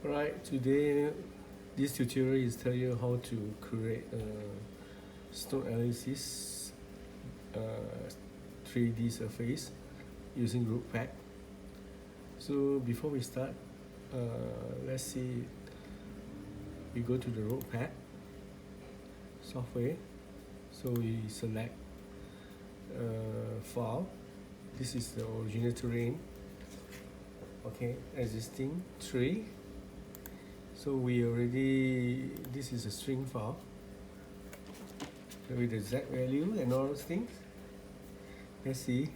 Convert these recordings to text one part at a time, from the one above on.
Alright, today this tutorial is tell you how to create a Slope Analysis 3D surface using Roadpac. So before we start, let's see, we go to the Roadpac Software. So we select file. This is the original terrain. Okay, existing tree. So we already, this is a string file with the Z value and all those things. Let's see,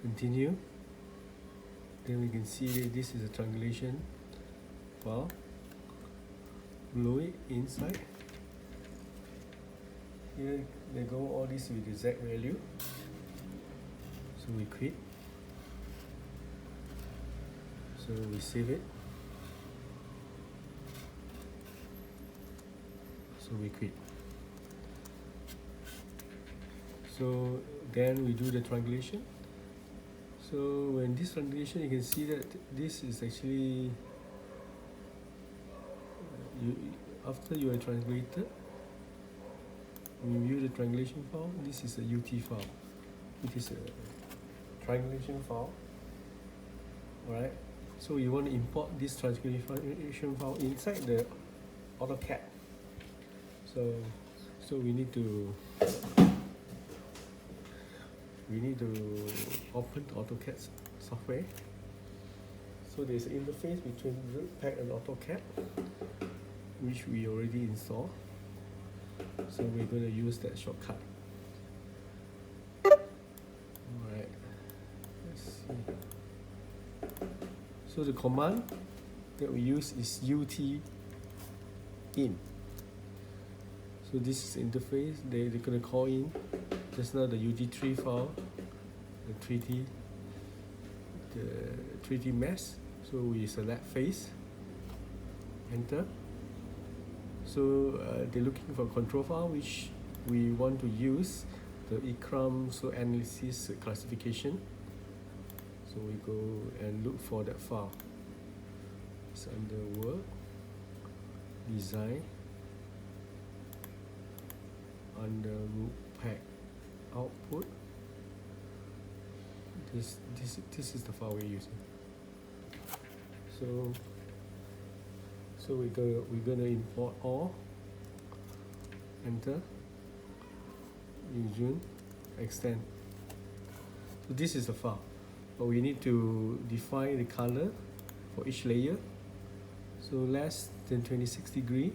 continue. Then we can see that this is a triangulation file. Below it, inside. Here they go all this with the Z value. So we quit. So we save it. So we quit. So then we do the triangulation. So when this triangulation, you can see that this is actually after you are triangulated, we view the triangulation file. This is a UT file. It is a triangulation file. Alright. So you want to import this triangulation file inside the Autocad. So we need to open the Autocad software. So there's an interface between Roadpac and Autocad, which we already installed. So we're going to use that shortcut. Alright, let's see. So the command that we use is UT in. So this is interface. They're going to call in just now the UT3 file, the 3D mesh. So we select face, enter. So they're looking for a control file, which we want to use the Slope Analysis classification. So we go and look for that file. It's under work, design, under Roadpac output. This is the file we're using. So we're gonna import all. Enter. Resume. Extend. So this is the file. But we need to define the color for each layer. So less than 26 degree,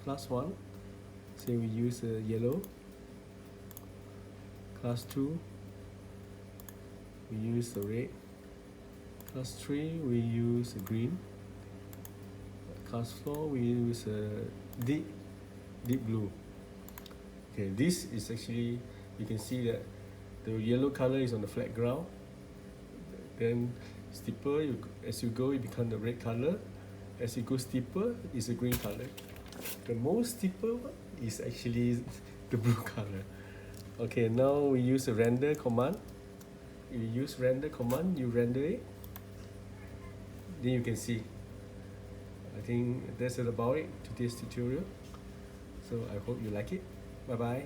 class 1. Say we use a yellow. Class 2, we use the red. Class 3, we use a green. Class 4, we use a deep blue. Okay, this is actually, you can see that the yellow color is on the flat ground. Then steeper, as you go, it becomes the red color. As you go steeper, it's a green color. The most steeper one is actually the blue color. Okay, now we use a render command. You use render command, you render it. Then you can see. I think that's it about it, today's tutorial. So I hope you like it. Bye bye.